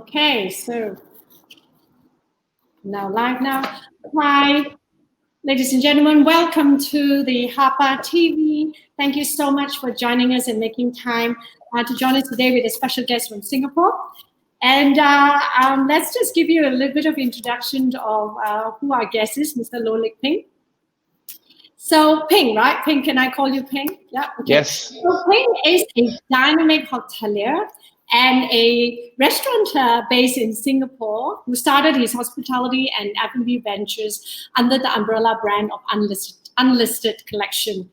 Okay, so now live now. Hi, ladies and gentlemen, welcome to the HAPA TV. Thank you so much for joining us and making time to join us today with a special guest from Singapore. And let's just give you a little bit of introduction of who our guest is, Mr. Loh Lik Peng. So Peng, right? Peng, can I call you Peng? Yeah. Okay. Yes. So Peng is a dynamic hotelier and a restaurateur based in Singapore who started his hospitality and F&B ventures under the umbrella brand of Unlisted Collection.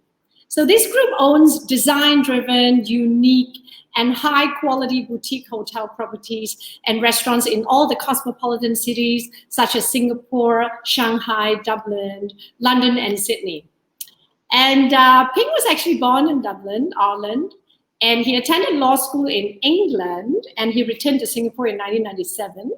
So this group owns design-driven, unique, and high-quality boutique hotel properties and restaurants in all the cosmopolitan cities such as Singapore, Shanghai, Dublin, London, and Sydney. And Peng was actually born in Dublin, Ireland, and he attended law school in England, and he returned to Singapore in 1997.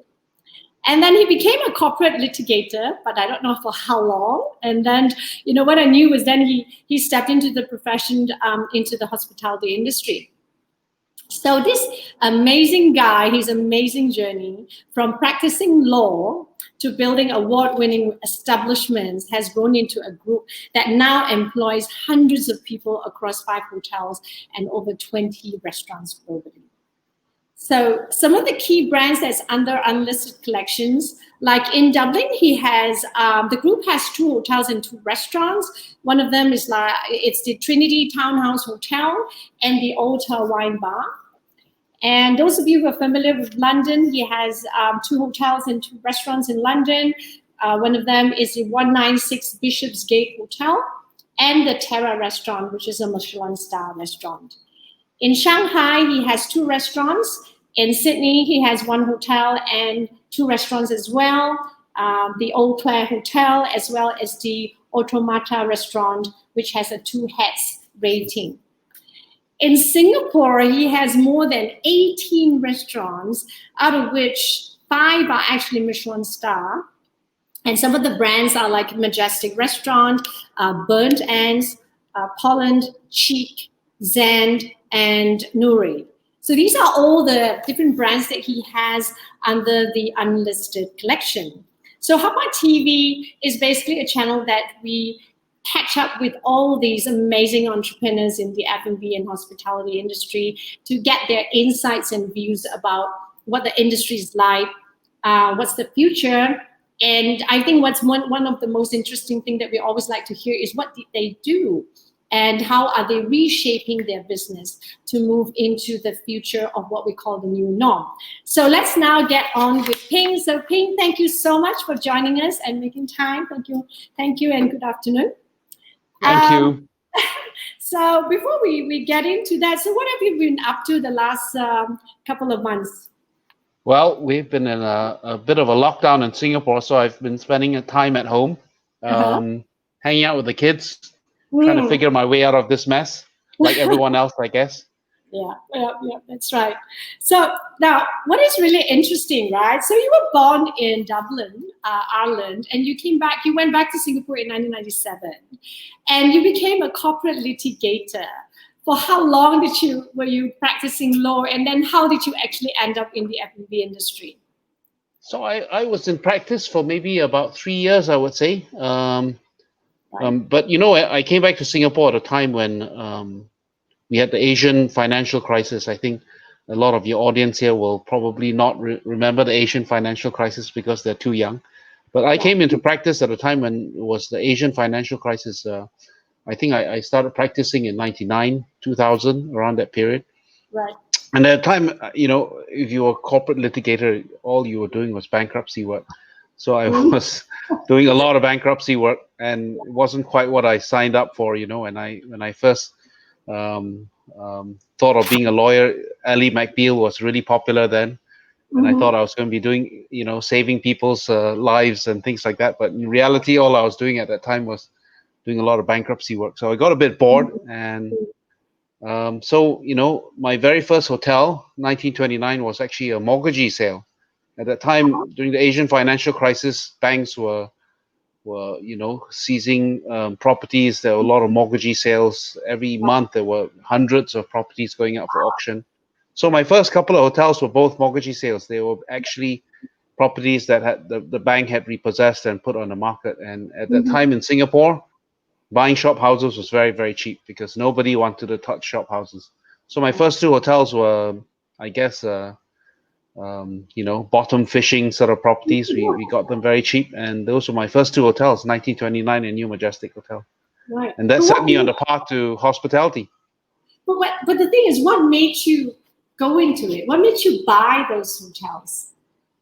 And then he became a corporate litigator, but I don't know for how long. And then, you know, what I knew was then he stepped into the profession, into the hospitality industry. So this amazing guy, his amazing journey from practicing law to building award-winning establishments has grown into a group that now employs hundreds of people across 5 hotels and over 20 restaurants globally. So some of the key brands that's under Unlisted Collections, like in Dublin, he has, the group has 2 hotels and 2 restaurants. One of them is it's the Trinity Townhouse Hotel and the Old Wine Bar. And those of you who are familiar with London, he has 2 hotels and 2 restaurants in London. One of them is the 196 Bishopsgate Hotel and the Terra Restaurant, which is a Michelin star restaurant. In Shanghai, he has 2 restaurants. In Sydney, he has 1 hotel and 2 restaurants as well. The Eau Claire Hotel, as well as the Automata Restaurant, which has a 2 heads rating. In Singapore, he has more than 18 restaurants, out of which 5 are actually Michelin star. And some of the brands are like Majestic Restaurant, Burnt Ends, Poland, Cheek, JENN, and Nuri. So these are all the different brands that he has under the Unlisted Collection. So HAPA TV is basically a channel that we catch up with all these amazing entrepreneurs in the F&B and hospitality industry to get their insights and views about what the industry is like, what's the future. And I think what's one of the most interesting things that we always like to hear is what did they do and how are they reshaping their business to move into the future of what we call the new norm. So let's now get on with Peng. So Peng, thank you so much for joining us and making time. Thank you, and good afternoon. Thank you. So before we get into that, so what have you been up to the last couple of months? Well, we've been in a bit of a lockdown in Singapore, so I've been spending time at home, hanging out with the kids, trying to figure my way out of this mess, like everyone else, I guess. Yeah, that's right. So now, what is really interesting, right? So you were born in Dublin, Ireland, and you went back to Singapore in 1997, and you became a corporate litigator. For how long were you practicing law, and then how did you actually end up in the F&B industry? So I was in practice for maybe about 3 years, I would say. But you know, I came back to Singapore at a time when we had the Asian financial crisis. I think a lot of your audience here will probably not remember the Asian financial crisis because they're too young. But I came into practice at a time when it was the Asian financial crisis. I think I started practicing in 99, 2000, around that period. Right. And at the time, you know, if you were a corporate litigator, all you were doing was bankruptcy work. So I was doing a lot of bankruptcy work, and it wasn't quite what I signed up for, you know. When I first thought of being a lawyer, Ally McBeal was really popular then, and I thought I was going to be doing, you know, saving people's lives and things like that. But in reality, all I was doing at that time was doing a lot of bankruptcy work. So I got a bit bored, and so, you know, my very first hotel, 1929, was actually a mortgagee sale. At that time, during the Asian financial crisis, banks were you know, seizing properties. There were a lot of mortgagee sales every month. There were hundreds of properties going out for auction, So my first couple of hotels were both mortgagee sales. They were actually properties that had the bank had repossessed and put on the market. And at that time in Singapore, buying shop houses was very, very cheap because nobody wanted to touch shop houses. So my first two hotels were, I guess, bottom fishing sort of properties. We got them very cheap, and those were my first two hotels, 1929 and New Majestic Hotel, Right. and that set me on the path to hospitality. But the thing is, what made you go into it? What made you buy those hotels?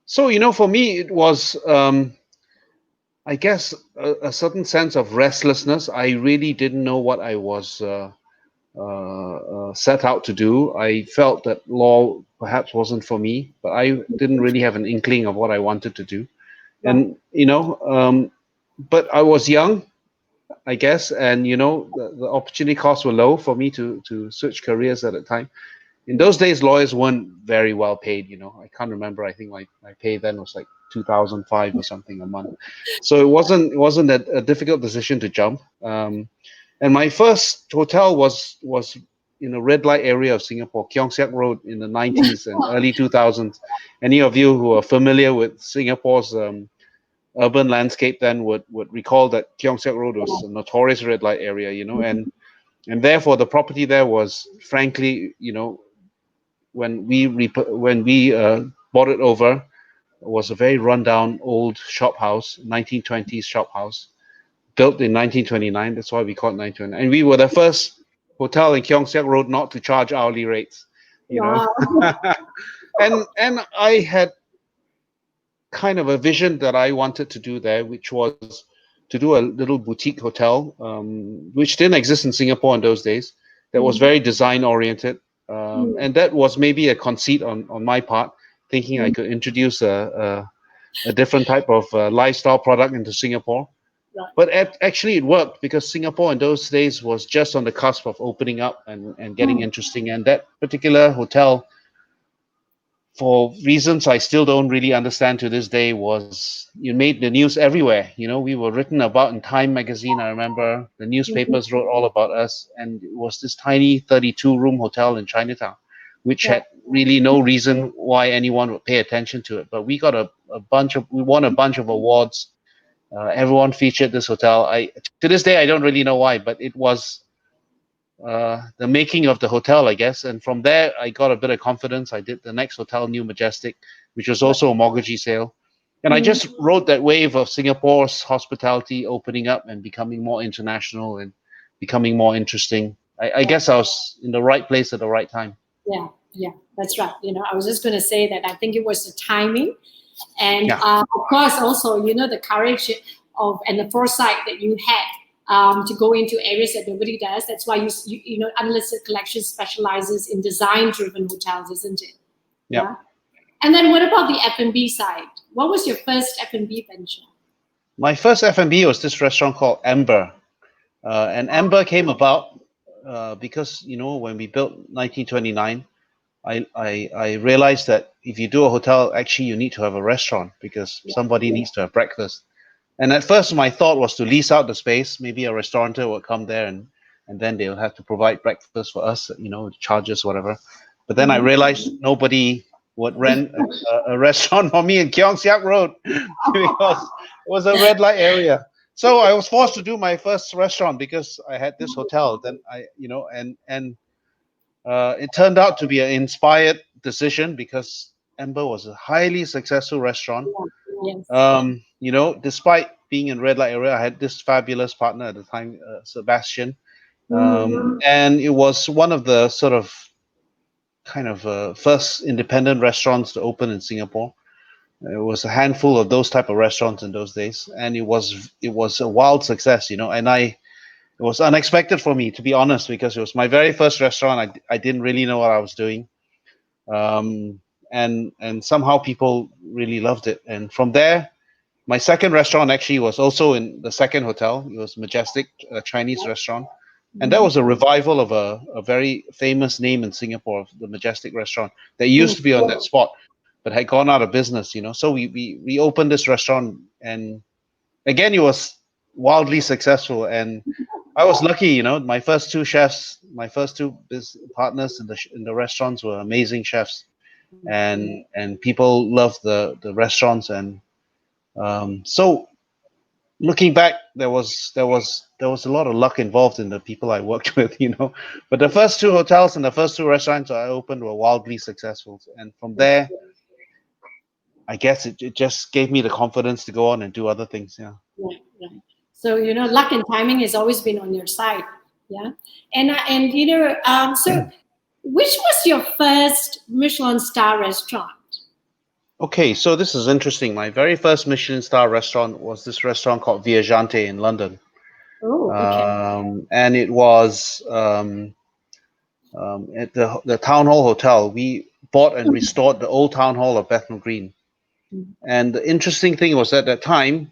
So for me, it was, I guess, a certain sense of restlessness. I really didn't know what I was set out to do. I felt that law perhaps wasn't for me, but I didn't really have an inkling of what I wanted to do. Right. And but I was young, I guess, and the opportunity costs were low for me to switch careers at the time. In those days, lawyers weren't very well paid. I can't remember. I think my pay then was like 2005 or something a month. So it wasn't a difficult decision to jump. And my first hotel was in a red light area of Singapore, Keong Saik Road, in the 90s and early 2000s. Any of you who are familiar with Singapore's urban landscape then would recall that Keong Saik Road was a notorious red light area, and therefore the property there was, frankly, when we bought it over, was a very rundown old shop house, 1920s shop house, built in 1929. That's why we call it 1929. And we were the first hotel in Keong Saik Road not to charge hourly rates, Wow. and I had kind of a vision that I wanted to do there, which was to do a little boutique hotel, which didn't exist in Singapore in those days. That was very design oriented, and that was maybe a conceit on my part, thinking I could introduce a different type of lifestyle product into Singapore. Right. But actually, it worked because Singapore in those days was just on the cusp of opening up and getting interesting. And that particular hotel, for reasons I still don't really understand to this day, was you made the news everywhere. We were written about in Time magazine. I remember the newspapers wrote all about us, and it was this tiny 32-room hotel in Chinatown, which had really no reason why anyone would pay attention to it. But we got we won a bunch of awards. Everyone featured this hotel. To this day I don't really know why, but it was the making of the hotel, I guess. And from there, I got a bit of confidence. I did the next hotel, New Majestic, which was also a mortgagee sale. And I just rode that wave of Singapore's hospitality opening up and becoming more international and becoming more interesting. I guess I was in the right place at the right time. Yeah, that's right. I was just going to say that I think it was the timing, and Yeah. of course also the courage and the foresight that you had to go into areas that nobody does. That's why Unlisted Collection specializes in design-driven hotels, isn't it? Yeah. And then what about the F&B side? What was your first F&B venture? My first F&B was this restaurant called Amber. And Amber came about because, when we built 1929, I realized that if you do a hotel, actually you need to have a restaurant because somebody needs to have breakfast. And at first my thought was to lease out the space. Maybe a restaurateur would come there and then they'll have to provide breakfast for us, charges, whatever. But then I realized nobody would rent a restaurant for me in Keong Saik Road because it was a red light area. So I was forced to do my first restaurant because I had this hotel. Then it turned out to be an inspired decision because Amber was a highly successful restaurant. Yes. Despite being in red light area, I had this fabulous partner at the time, Sebastian, and it was one of the sort of kind of first independent restaurants to open in Singapore. It was a handful of those type of restaurants in those days, and it was a wild success, and it was unexpected for me, to be honest, because it was my very first restaurant. I didn't really know what I was doing, and somehow people really loved it. And from there, my second restaurant actually was also in the second hotel. It was Majestic, a Chinese restaurant, and that was a revival of a very famous name in Singapore, the Majestic restaurant that used to be on that spot, but had gone out of business. So we opened this restaurant, and again, it was wildly successful. And I was lucky, you know. My first two chefs, my first two partners in the restaurants were amazing chefs, and people loved the restaurants, and so looking back, there was a lot of luck involved in the people I worked with, you know. But the first two hotels and the first two restaurants I opened were wildly successful, and from there, I guess it just gave me the confidence to go on and do other things. Yeah. Right, right. So luck and timing has always been on your side. Yeah, and so which was your first Michelin star restaurant? Okay, so this is interesting. My very first Michelin star restaurant was this restaurant called Viajante in London, Oh, okay. and it was at the Town Hall Hotel. We bought and restored the old Town Hall of Bethnal Green. And the interesting thing was at that time,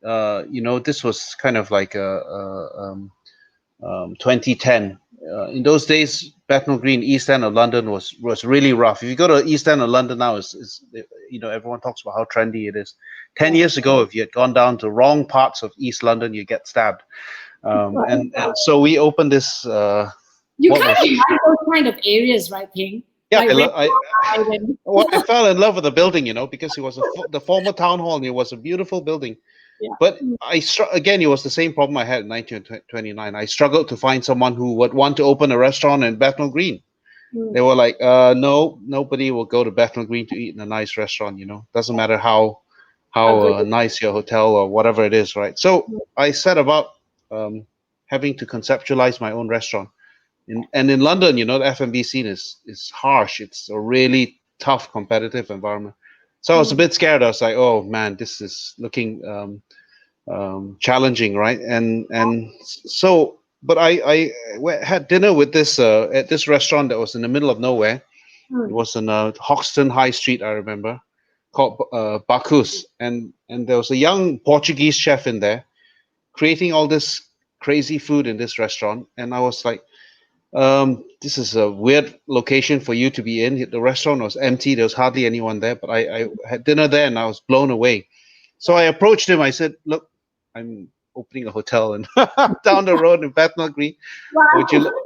this was kind of like 2010. In those days, Bethnal Green, East End of London was really rough. If you go to East End of London now, everyone talks about how trendy it is. 10 years ago, if you had gone down to wrong parts of East London, you get stabbed. And so we opened this. You What kind was? of like those kind of areas, right, Ping? Yeah, Like well, I fell in love with the building, because it was the former town hall, and it was a beautiful building. yeah. But again, it was the same problem I had in 1929. I struggled to find someone who would want to open a restaurant in Bethnal Green. They were like, no, nobody will go to Bethnal Green to eat in a nice restaurant. Doesn't matter how nice your hotel or whatever it is, right? So I set about having to conceptualize my own restaurant. And in London, the F&B scene is harsh. It's a really tough, competitive environment. So I was a bit scared. I was like, oh man, this is looking challenging, right? And so, but I had dinner with this at this restaurant that was in the middle of nowhere. It was in Hoxton High Street, I remember, called Bacchus, and there was a young Portuguese chef in there creating all this crazy food in this restaurant, and I was like, this is a weird location for you to be in. The restaurant was empty. There was hardly anyone there, but I had dinner there and I was blown away. So I approached him. I said, look, I'm opening a hotel and down the road in Bethnal Green.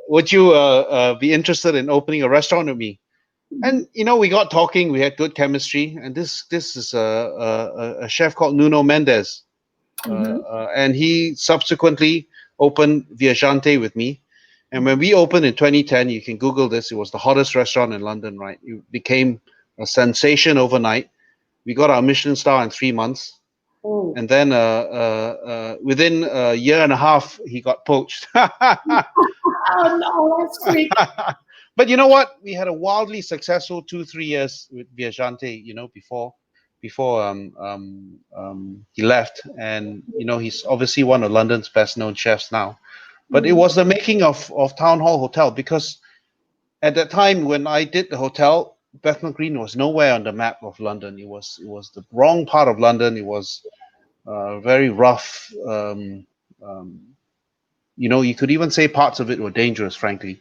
Would you be interested in opening a restaurant with me? And we got talking. We had good chemistry. And this is a chef called Nuno Mendes, and he subsequently opened Viajante with me. And when we opened in 2010, you can Google this. It was the hottest restaurant in London, right? It became a sensation overnight. We got our Michelin star in 3 months. Oh. And then within a year and a half, he got poached. Oh no, that's quick. But you know what? We had a wildly successful 2-3 years with Viajante, before he left. And he's obviously one of London's best known chefs now. But it was the making of Town Hall Hotel, because at that time when I did the hotel, Bethnal Green was nowhere on the map of London. It was the wrong part of London. It was very rough. You could even say parts of it were dangerous, frankly.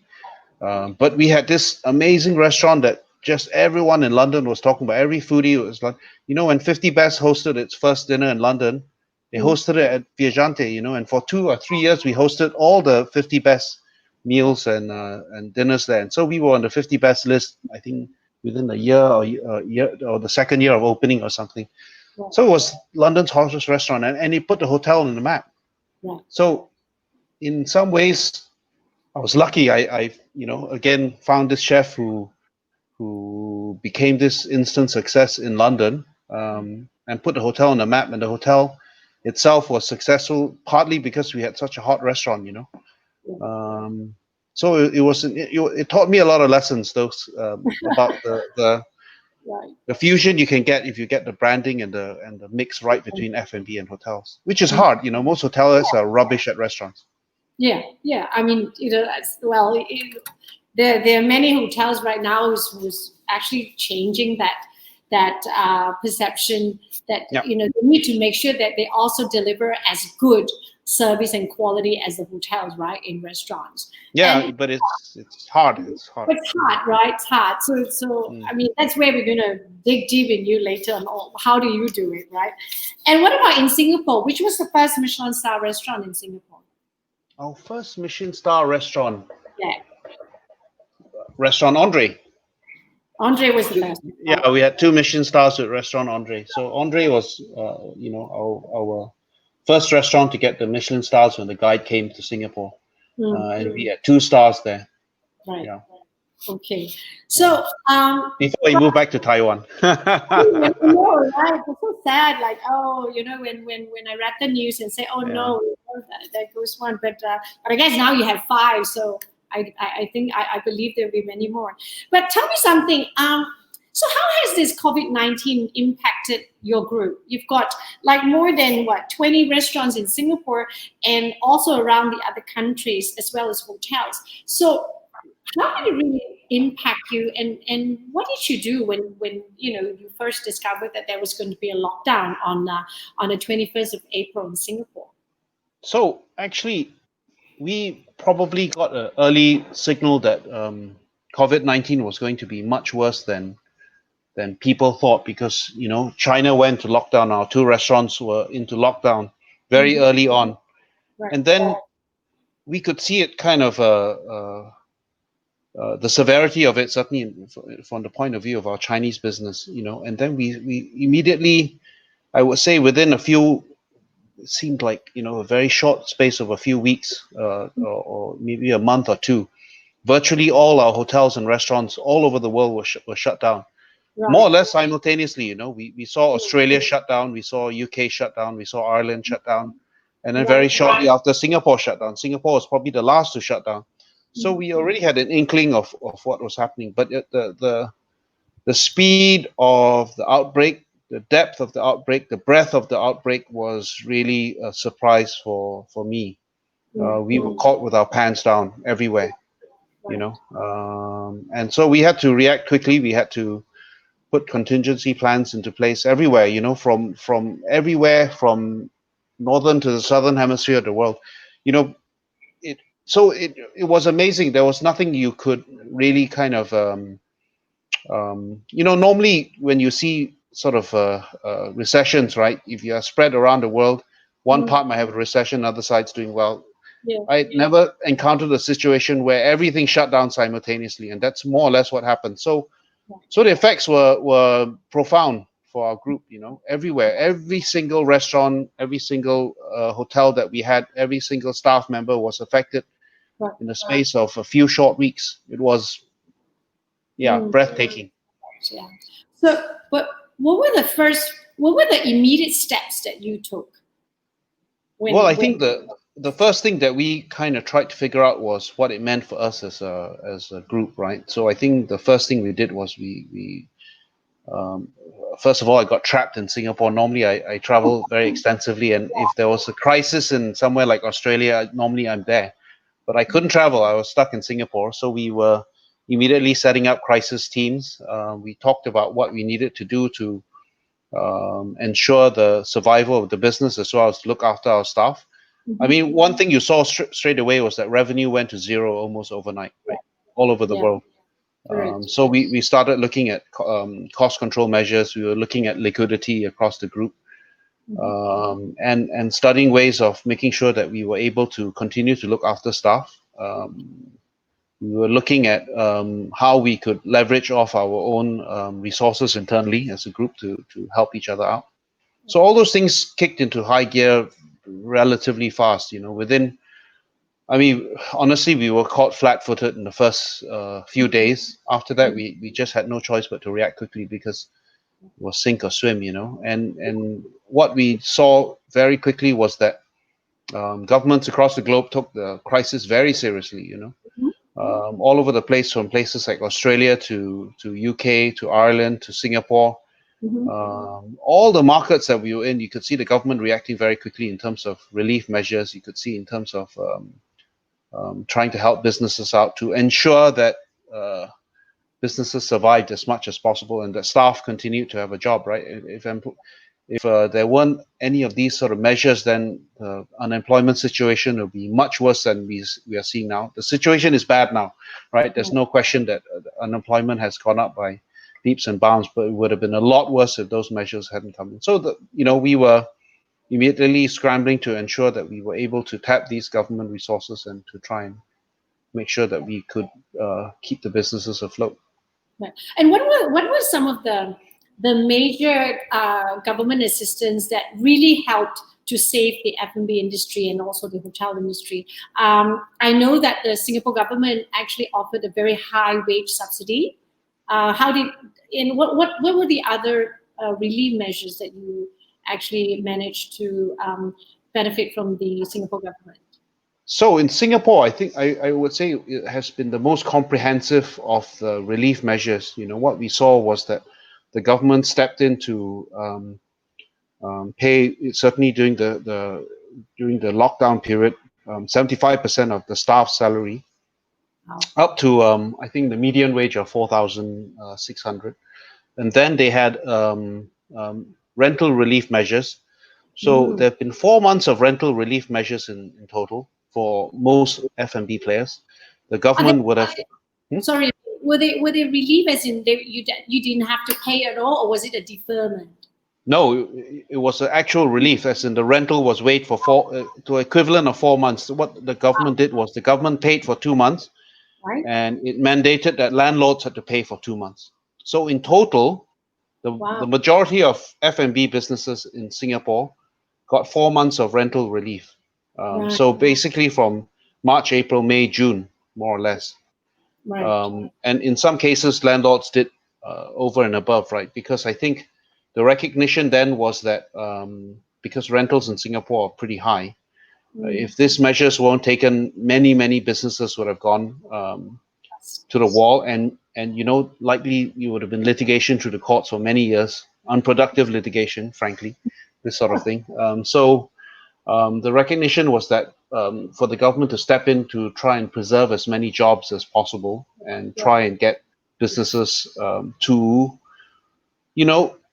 But we had this amazing restaurant that just everyone in London was talking about. Every foodie was like, when 50 Best hosted its first dinner in London, they hosted it at Viajante, and for 2 or 3 years we hosted all the 50 Best meals and dinners there. And so we were on the 50 Best list, I think, within a year or the second year of opening or something. Right. So it was London's hottest restaurant, and it put the hotel on the map. Right. So in some ways, I was lucky. I again found this chef who became this instant success in London, and put the hotel on the map. And the hotel itself was successful partly because we had such a hot restaurant, so it taught me a lot of lessons, those about the fusion you can get if you get the branding and the mix right between F&B and hotels, which is hard. Most hoteliers are rubbish at restaurants. Yeah. I mean, there are many hotels right now who's actually changing that perception that they need to make sure that they also deliver as good service and quality as the hotels, right, in restaurants. But it's hard. It's hard. It's hard, right? It's hard. So I mean, that's where we're gonna dig deep in you later on. How do you do it, right? And what about in Singapore? Which was the first Michelin star restaurant in Singapore? Our first Michelin star restaurant, Yeah, Restaurant Andre. Andre was the first. Right. Yeah, we had two Michelin stars with Restaurant Andre. So Andre was, our first restaurant to get the Michelin stars when the guide came to Singapore, and we had 2 stars there. Right. Yeah, Okay. yeah. So, Before we moved back to Taiwan. I know, right? It's so sad. Like, oh, when I read the news and say, oh Yeah. no, that goes one. But I guess now you have five. So I think I believe there will be many more. But tell me something. So how has this COVID-19 impacted your group? You've got like more than what 20 restaurants in Singapore and also around the other countries as well as hotels. So how did it really impact you, and what did you do when you first discovered that there was going to be a lockdown on the 21st of April in Singapore? So actually, we probably got an early signal that COVID-19 was going to be much worse than people thought, because China went to lockdown. Our 2 restaurants were into lockdown very Mhm. early on, Right. and then we could see it kind of the severity of it, certainly from the point of view of our Chinese business, and then we immediately, I would say, within a few, it seemed like a very short space of a few weeks, or maybe a month or two, virtually all our hotels and restaurants all over the world were shut down, more Right. or less simultaneously. We saw Australia shut down, we saw UK shut down, we saw Ireland shut down, and then very Right. shortly after, Singapore shut down. Singapore was probably the last to shut down. So Mhm. we already had an inkling of what was happening, but the speed of the outbreak, the depth of the outbreak, the breadth of the outbreak was really a surprise for me. We were caught with our pants down everywhere, Right. and so we had to react quickly. We had to put contingency plans into place everywhere, from everywhere, from northern to the southern hemisphere of the world. You know, it was amazing. There was nothing you could really kind of normally when you see sort of recessions, right? If you are spread around the world, one Mhm. part might have a recession, other side's doing well. Yeah. I never encountered a situation where everything shut down simultaneously, and that's more or less what happened. So the effects were profound for our group. Everywhere, every single restaurant, every single hotel that we had, every single staff member was affected Right. in the space of a few short weeks. It was, yeah, Mm. breathtaking. Yeah. So, but what were the immediate steps that you took Well, I when think the first thing that we kind of tried to figure out was what it meant for us as a group, right? So I think the first thing we did was we um, first of all, I got trapped in Singapore. Normally, I travel very extensively, and if there was a crisis in somewhere like Australia, normally I'm there. But I couldn't travel. I was stuck in Singapore, so we were immediately setting up crisis teams. We talked about what we needed to do to ensure the survival of the business, as well as to look after our staff. I Mhm. mean, one thing you saw straight away was that revenue went to zero almost overnight, right? All over the Yeah. world. Correct. So we started looking at cost control measures. We were looking at liquidity across the group, Mhm. and studying ways of making sure that we were able to continue to look after staff. We were looking at how we could leverage off our own resources internally as a group to help each other out. So all those things kicked into high gear relatively fast. Within, I mean, honestly, we were caught flat-footed in the first few days. After that, we just had no choice but to react quickly, because it was sink or swim. And what we saw very quickly was that governments across the globe took the crisis very seriously. All over the place, from places like Australia to UK to Ireland to Singapore. Mhm. All the markets that we were in, you could see the government reacting very quickly in terms of relief measures. You could see in terms of trying to help businesses out to ensure that businesses survived as much as possible, and that staff continued to have a job. Right? If there weren't any of these sort of measures, then the unemployment situation will be much worse than we are seeing now. The situation is bad now, right? There's no question that unemployment has gone up by leaps and bounds, but it would have been a lot worse if those measures hadn't come in. So we were immediately scrambling to ensure that we were able to tap these government resources and to try and make sure that we could keep the businesses afloat. Right. And what were some of the major government assistance that really helped to save the F&B industry and also the hotel industry? I know that the Singapore government actually offered a very high wage subsidy. What were the other relief measures that you actually managed to benefit from the Singapore government? So in Singapore, I think I would say it has been the most comprehensive of the relief measures. What we saw was that the government stepped in to pay, certainly during the lockdown period, 75% of the staff's salary, Wow. up to I think the median wage of 4,600, and then they had rental relief measures. So there have been 4 months of rental relief measures in total for most F&B players. The government would have. Sorry, were they relief as in you didn't have to pay at all, or was it a deferment? No, it was an actual relief, as in the rental was waived for to equivalent of 4 months. So what the government did was the government paid for 2 months, Right. and it mandated that landlords had to pay for 2 months. So in total, the majority of F&B businesses in Singapore got 4 months of rental relief. So basically from March, April, May, June, more or less. Right. And in some cases, landlords did over and above, right? Because I think the recognition then was that because rentals in Singapore are pretty high, if these measures weren't taken, many businesses would have gone to the wall, and likely you would have been litigation through the courts for many years, unproductive litigation, frankly, this sort of thing. So the recognition was that for the government to step in to try and preserve as many jobs as possible and try and get businesses to,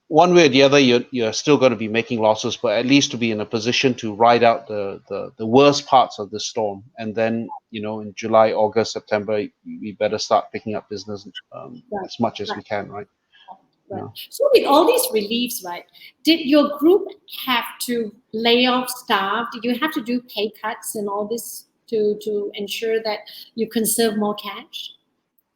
one way or the other, you're still going to be making losses, but at least to be in a position to ride out the worst parts of the storm. And then, in July, August, September, we better start picking up business as much as we can, right? Right. So with all these reliefs, right, did your group have to lay off staff? Did you have to do pay cuts and all this to ensure that you conserve more cash?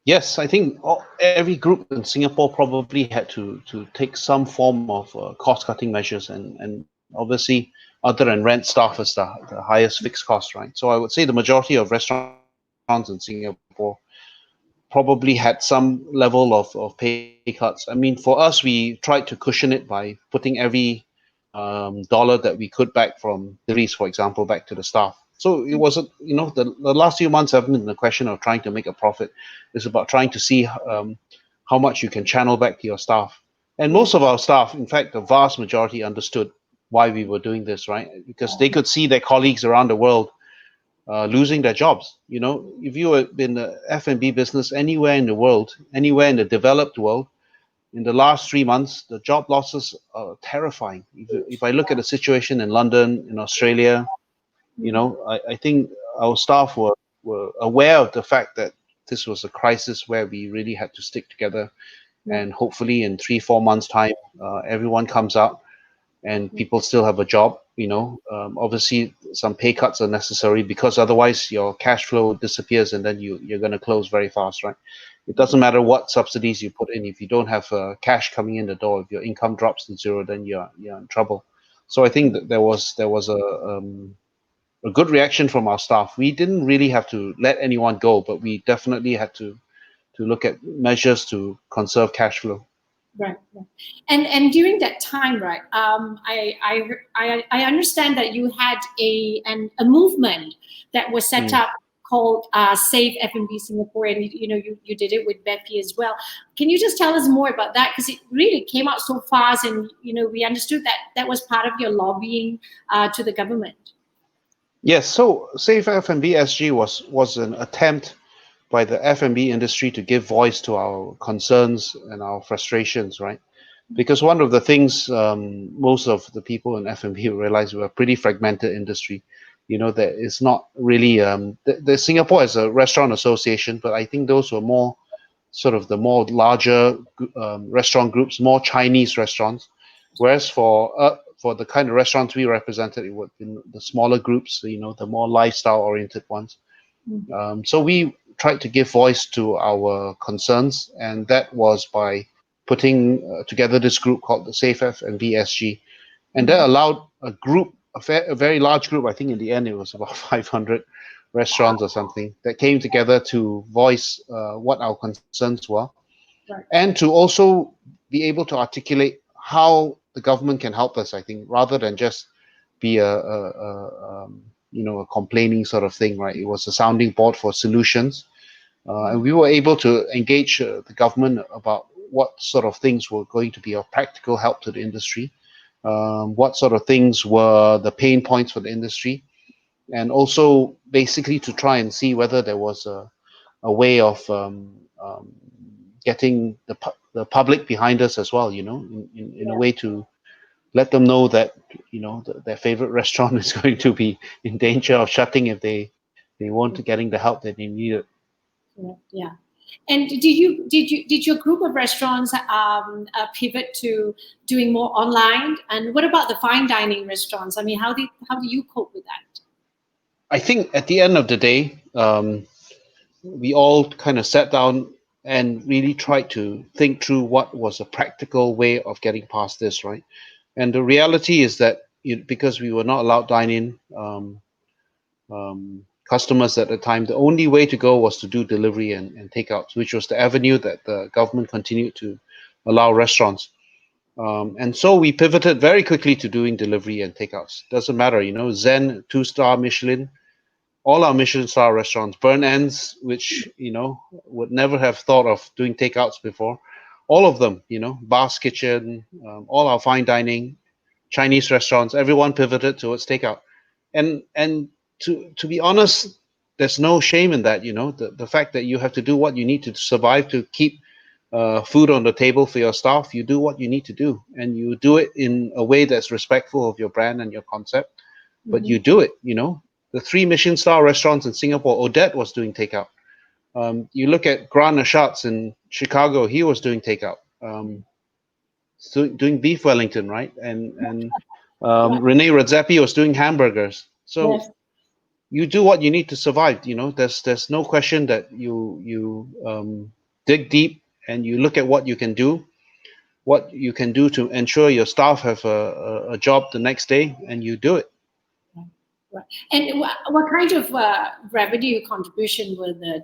Yes, I think every group in Singapore probably had to take some form of cost-cutting measures, and obviously, other than rent, staff is the highest fixed cost, right? So I would say the majority of restaurants in Singapore probably had some level of pay cuts. I mean, for us, we tried to cushion it by putting every dollar that we could back from deliveries, for example, back to the staff. So it wasn't, the last few months haven't been a question of trying to make a profit. It's about trying to see how much you can channel back to your staff. And most of our staff, in fact, the vast majority understood why we were doing this, right? Because they could see their colleagues around the world losing their jobs. If you were in the F&B business anywhere in the world, anywhere in the developed world, in the last 3 months, the job losses are terrifying. If I look at the situation in London, in Australia, I think our staff were aware of the fact that this was a crisis where we really had to stick together. And hopefully in 3-4 months' time, everyone comes out and people still have a job. Obviously some pay cuts are necessary because otherwise your cash flow disappears and then you're going to close very fast, right? It doesn't matter what subsidies you put in. If you don't have cash coming in the door, if your income drops to zero, then you're in trouble. So I think that there was a good reaction from our staff. We didn't really have to let anyone go, but we definitely had to look at measures to conserve cash flow. Right. And during that time, right, I understand that you had a movement that was set up called Save F&B Singapore, and you did it with Becky as well. Can you just tell us more about that? Because it really came out so fast, and we understood that was part of your lobbying to the government. Yes. So Save F&B SG was an attempt by the F&B industry to give voice to our concerns and our frustrations, right? Because one of the things most of the people in F&B realize, we're a pretty fragmented industry. That is not really the Singapore is a restaurant association, but I think those were more sort of the more larger restaurant groups, more Chinese restaurants. Whereas for for the kind of restaurants we represented, it would be the smaller groups, you know, the more lifestyle-oriented ones. So we tried to give voice to our concerns, and that was by putting together this group called the Safe F&B SG, and that allowed a group, a very large group. I think in the end it was about 500 restaurants or something that came together to voice what our concerns were, Right. and to also be able to articulate how the government can help us. I think rather than just be you know, a complaining sort of thing, right? It was a sounding board for solutions, and we were able to engage the government about what sort of things were going to be of practical help to the industry, what sort of things were the pain points for the industry, and also basically to try and see whether there was a way of getting the public behind us as well, you know, in a way to let them know that, you know, their favorite restaurant is going to be in danger of shutting if they weren't getting the help that they needed. Yeah. And did your group of restaurants pivot to doing more online? And what about the fine dining restaurants? I mean, how do you cope with that? I think at the end of the day, we all kind of sat down and really tried to think through what was a practical way of getting past this, right? And the reality is that because we were not allowed dine-in customers at the time, the only way to go was to do delivery and takeouts, which was the avenue that the government continued to allow restaurants. And so we pivoted very quickly to doing delivery and takeouts. Doesn't matter, you know, JENN, 2-star Michelin, all our Michelin star restaurants, Burn Ends, which, you know, would never have thought of doing takeouts before, all of them, you know, Bar's Kitchen, all our fine dining, Chinese restaurants, everyone pivoted towards takeout. And to be honest, there's no shame in that, you know, the fact that you have to do what you need to survive, to keep food on the table for your staff. You do what you need to do, and you do it in a way that's respectful of your brand and your concept, but you do it, you know. The 3 Michelin star restaurants in Singapore, Odette was doing takeout. You look at Grant Ashatz in Chicago, he was doing takeout. So doing beef Wellington, right? And Rene Redzepi was doing hamburgers. So Yes. you do what you need to survive. You know, there's no question that you dig deep and you look at what you can do to ensure your staff have a job the next day, and you do it. Right. And what kind of revenue contribution will the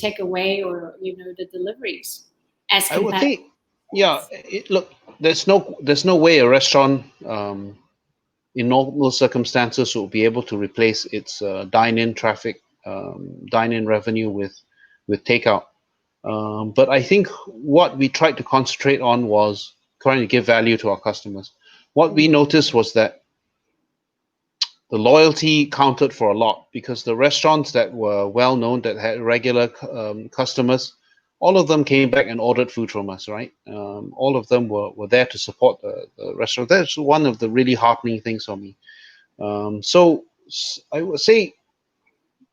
takeaway or, you know, the deliveries as I would compared? think, yeah. Look, there's no way a restaurant in normal circumstances will be able to replace its dine-in traffic, dine-in revenue with takeout. But I think what we tried to concentrate on was trying to give value to our customers. What we noticed was that the loyalty counted for a lot, because the restaurants that were well known, that had regular customers, all of them came back and ordered food from us, right? All of them were there to support the restaurant. That's one of the really heartening things for me. So I would say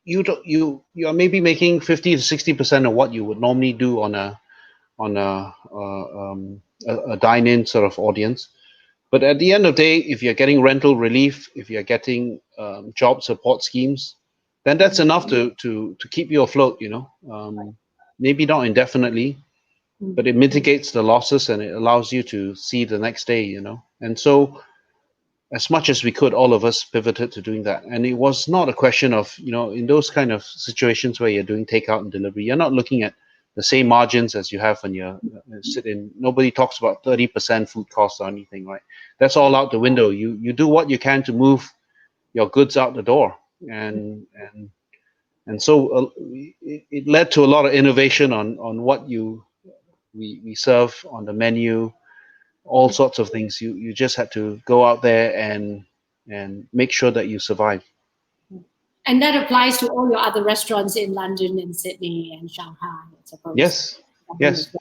you are maybe making 50 to 60% of what you would normally do on a dine-in sort of audience. But at the end of the day, if you're getting rental relief, if you're getting job support schemes, then that's enough to keep you afloat. You know, maybe not indefinitely, but it mitigates the losses and it allows you to see the next day. You know, and so as much as we could, all of us pivoted to doing that. And it was not a question of, you know, in those kind of situations where you're doing takeout and delivery, you're not looking at the same margins as you have when you're sit in. Nobody talks about 30% food costs or anything, right? That's all out the window. You do what you can to move your goods out the door, and so it led to a lot of innovation on what we serve on the menu, all sorts of things. You just had to go out there and make sure that you survive. And that applies to all your other restaurants in London and Sydney and Shanghai, I suppose. Yes.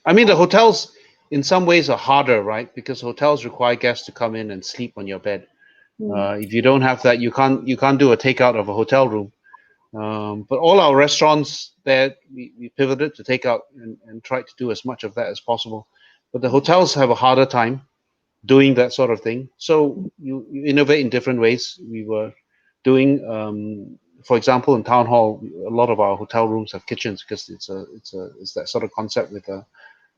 I mean, the hotels in some ways are harder, right? Because hotels require guests to come in and sleep on your bed. If you don't have that, you can't do a takeout of a hotel room. But all our restaurants there, we pivoted to takeout and tried to do as much of that as possible. But the hotels have a harder time doing that sort of thing. So you innovate in different ways. We were doing, for example, in town hall, a lot of our hotel rooms have kitchens because it's that sort of concept with a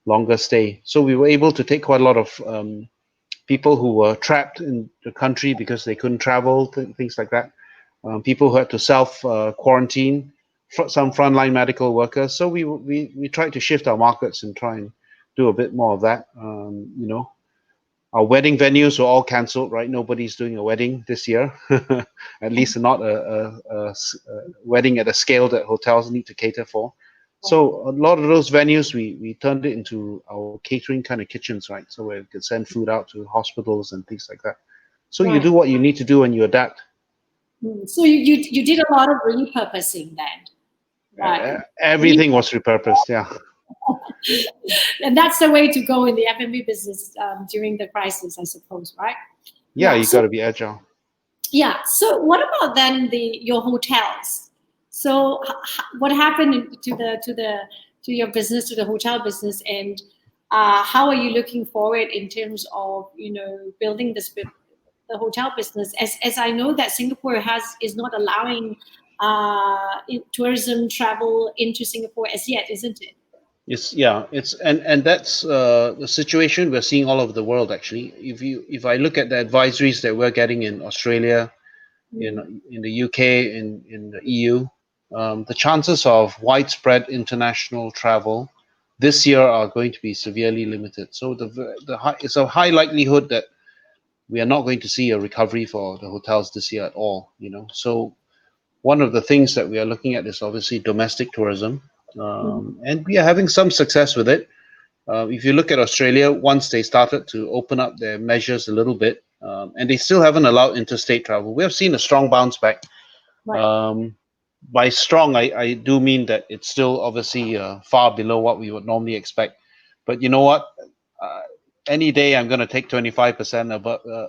longer stay. So we were able to take quite a lot of people who were trapped in the country because they couldn't travel, things like that. People who had to self quarantine, some frontline medical workers. So we tried to shift our markets and try and do a bit more of that. Our wedding venues were all cancelled, right? Nobody's doing a wedding this year, at least not a wedding at a scale that hotels need to cater for. So a lot of those venues, we turned it into our catering kind of kitchens, right? So we could send food out to hospitals and things like that. So you do what you need to do and you adapt. So you did a lot of repurposing then, right? Everything was repurposed, yeah. And that's the way to go in the F&B business during the crisis, I suppose, right? Yeah, you got to be agile. Yeah. So what about then your hotels? So what happened to your business, to the hotel business, and how are you looking forward in terms of building the hotel business? As I know that Singapore is not allowing tourism travel into Singapore as yet, isn't it? And that's the situation we're seeing all over the world. Actually, if I look at the advisories that we're getting in Australia, in the UK, in the EU, the chances of widespread international travel this year are going to be severely limited. So it's a high likelihood that we are not going to see a recovery for the hotels this year at all. So one of the things that we are looking at is obviously domestic tourism, and we are having some success with it. If you look at Australia, once they started to open up their measures a little bit, and they still haven't allowed interstate travel, we have seen a strong bounce back. By strong, I do mean that it's still obviously far below what we would normally expect. But you know what? Any day I'm going to take 25%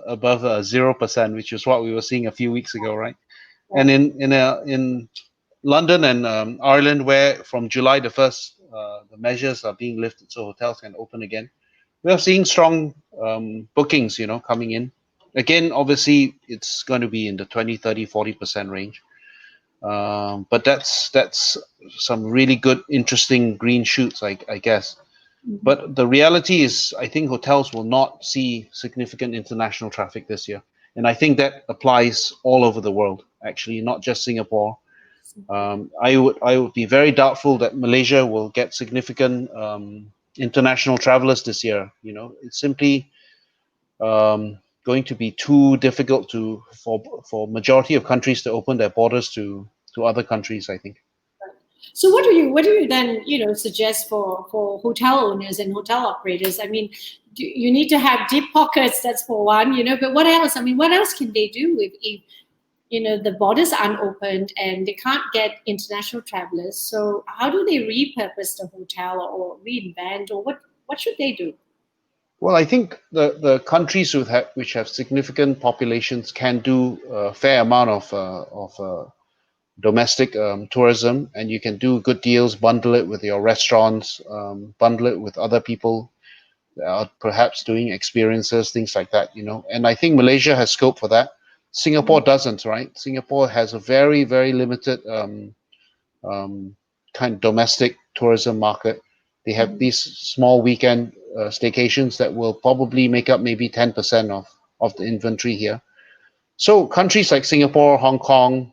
above 0%, which is what we were seeing a few weeks ago, right? And in London and Ireland, where from July the 1st, the measures are being lifted so hotels can open again, we are seeing strong bookings, coming in. Again, obviously, it's going to be in the 20, 30, 40% range. But that's some really good, interesting green shoots, I guess. But the reality is, I think hotels will not see significant international traffic this year. And I think that applies all over the world, actually, not just Singapore. I would be very doubtful that Malaysia will get significant international travelers this year. It's simply going to be too difficult for majority of countries to open their borders to other countries, I think. So what do you then suggest for hotel owners and hotel operators? I mean, you need to have deep pockets. That's for one, But what else? I mean, what else can they do if the borders aren't opened and they can't get international travelers? So how do they repurpose the hotel or reinvent, or what should they do? Well, I think the countries which have significant populations can do a fair amount of domestic tourism, and you can do good deals, bundle it with your restaurants, bundle it with other people that are perhaps doing experiences, things like that. And I think Malaysia has scope for that. Singapore doesn't, right? Singapore has a very, very limited kind of domestic tourism market. They have these small weekend staycations that will probably make up maybe 10% of the inventory here. So countries like Singapore, Hong Kong,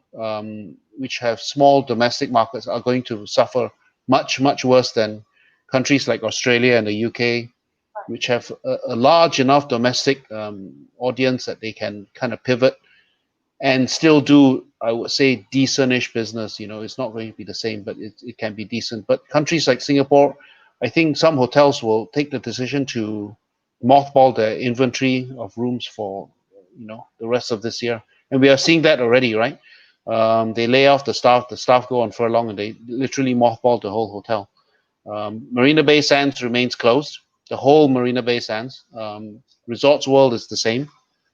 which have small domestic markets, are going to suffer much, much worse than countries like Australia and the UK, which have a large enough domestic audience that they can kind of pivot and still do, I would say, decentish business. It's not going to be the same, but it can be decent. But countries like Singapore, I think some hotels will take the decision to mothball their inventory of rooms for the rest of this year, and we are seeing that already, right? They lay off the staff go on furlough, and they literally mothball the whole hotel. Marina Bay Sands remains closed, the whole Marina Bay Sands. Resorts World is the same.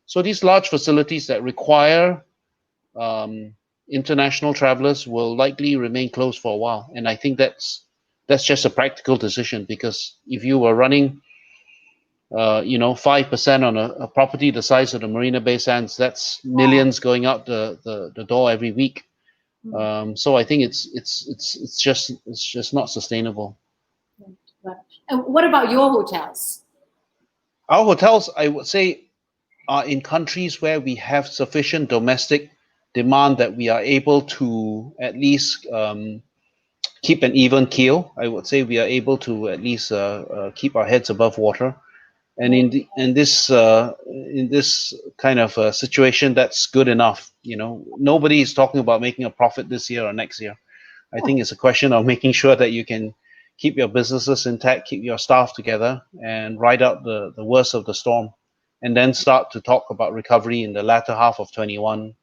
So these large facilities that require international travelers will likely remain closed for a while, and I think that's just a practical decision, because if you were running 5% on a property the size of the Marina Bay Sands, that's millions going out the door every week. So I think it's just not sustainable. Right. And what about your hotels? Our hotels, I would say, are in countries where we have sufficient domestic demand that we are able to at least keep an even keel. I would say we are able to at least keep our heads above water. And in this kind of situation, that's good enough. Nobody is talking about making a profit this year or next year. I think it's a question of making sure that you can keep your businesses intact, keep your staff together, and ride out the worst of the storm, and then start to talk about recovery in the latter half of 21,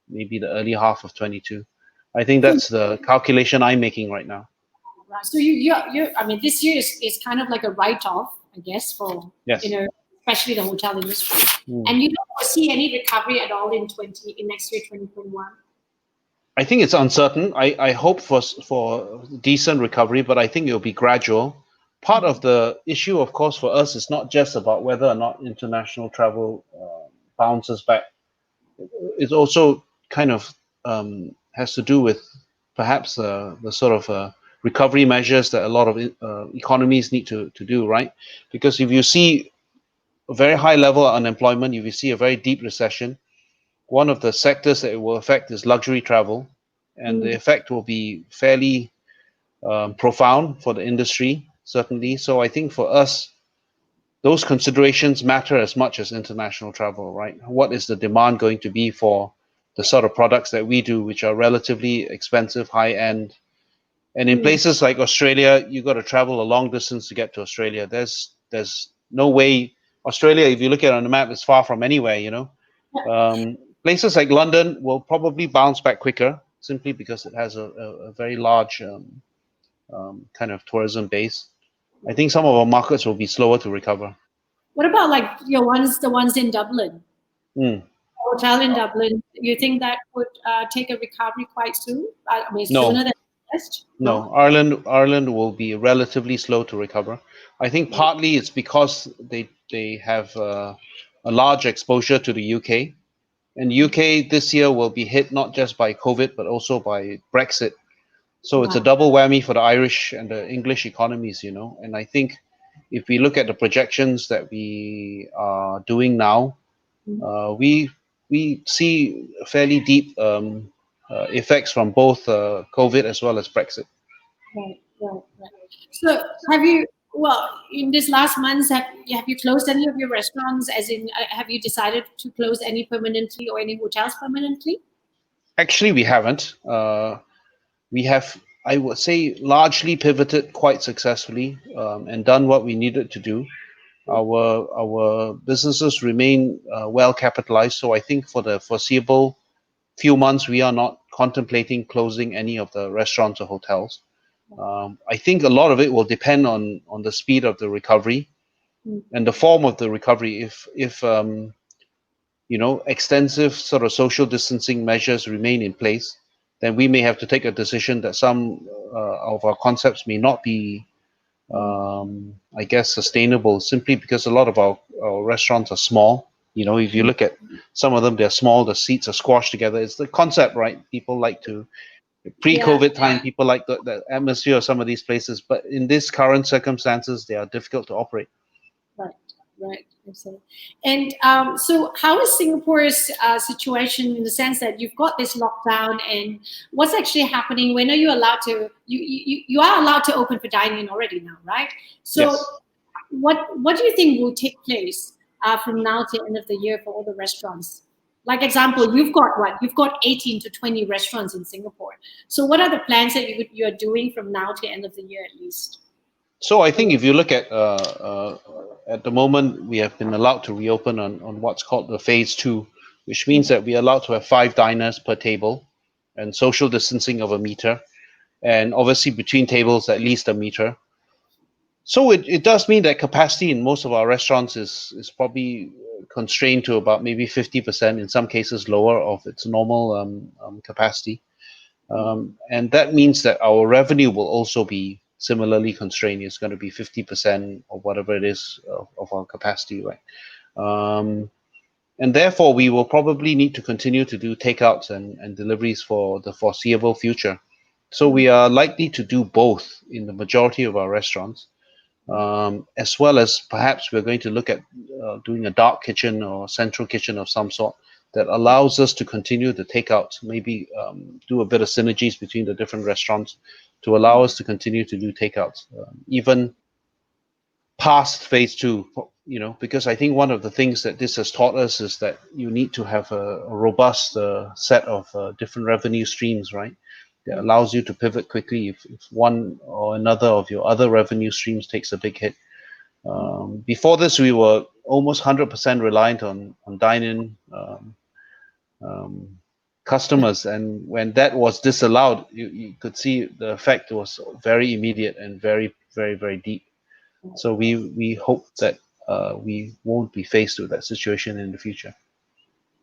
maybe the early half of 22. I think So, that's the calculation I'm making right now. right. So you I mean, this year is kind of like a write-off, I guess, for Yes. especially the hotel industry. Mm. And you don't see any recovery at all in next year, 2021. I think it's uncertain. I hope for decent recovery, but I think it'll be gradual. Part of the issue, of course, for us is not just about whether or not international travel bounces back. It also kind of has to do with perhaps the sort of recovery measures that a lot of economies need to do, right? Because if you see a very high level of unemployment, if you see a very deep recession, one of the sectors that it will affect is luxury travel, and the effect will be fairly profound for the industry, certainly. So I think for us, those considerations matter as much as international travel, right? What is the demand going to be for the sort of products that we do, which are relatively expensive, high end? And in places like Australia, you got to travel a long distance to get to Australia. There's no way Australia, if you look at it on the map, is far from anywhere. Places like London will probably bounce back quicker, simply because it has a very large kind of tourism base. I think some of our markets will be slower to recover. What about like the ones in Dublin? Mm. Hotel in Dublin, you think that would take a recovery quite soon? I mean, sooner No, than West? no. No? Ireland will be relatively slow to recover. I think partly it's because they have a large exposure to the UK, and UK this year will be hit not just by COVID but also by Brexit. So it's a Wow. double whammy for the Irish and the English economies. And I think if we look at the projections that we are doing now, we see fairly deep effects from both COVID as well as Brexit. Right, right, right. So have you, well, in this last months, have you closed any of your restaurants? As in, have you decided to close any permanently or any hotels permanently? Actually, we haven't. We have, I would say, largely pivoted quite successfully and done what we needed to do. Our businesses remain well capitalized, so I think for the foreseeable few months we are not contemplating closing any of the restaurants or hotels. I think a lot of it will depend on the speed of the recovery and the form of the recovery. If extensive sort of social distancing measures remain in place, then we may have to take a decision that some of our concepts may not be, I guess, sustainable, simply because a lot of our restaurants are small. If you look at some of them, they're small, the seats are squashed together. It's the concept, right? People like to, Yeah, pre-COVID time, people like the atmosphere of some of these places, but in this current circumstances, they are difficult to operate. right, right. Absolutely. And so, how is Singapore's situation in the sense that you've got this lockdown, and what's actually happening? When are you allowed to? You are allowed to open for dining already now, right? So, Yes. what do you think will take place from now to the end of the year for all the restaurants? Like example, you've got what? You've got 18 to 20 restaurants in Singapore. So, what are the plans that you're doing from now to the end of the year at least? So I think if you look at the moment, we have been allowed to reopen on what's called the phase 2, which means that we are allowed to have 5 diners per table and social distancing of a meter, and obviously between tables at least a meter. So it does mean that capacity in most of our restaurants is probably constrained to about maybe 50%, in some cases lower, of its normal capacity. And that means that our revenue will also be similarly constrained. It's going to be 50% or whatever it is of our capacity, right? And therefore, we will probably need to continue to do takeouts and deliveries for the foreseeable future. So we are likely to do both in the majority of our restaurants, as well as perhaps we're going to look at doing a dark kitchen or central kitchen of some sort that allows us to continue the takeouts, maybe do a bit of synergies between the different restaurants to allow us to continue to do takeouts, even past phase two, because I think one of the things that this has taught us is that you need to have a robust set of different revenue streams, right? That allows you to pivot quickly if one or another of your other revenue streams takes a big hit. Before this, we were almost 100% reliant on dine-in customers, and when that was disallowed, you could see the effect was very immediate and very, very, very deep. So we hope that we won't be faced with that situation in the future.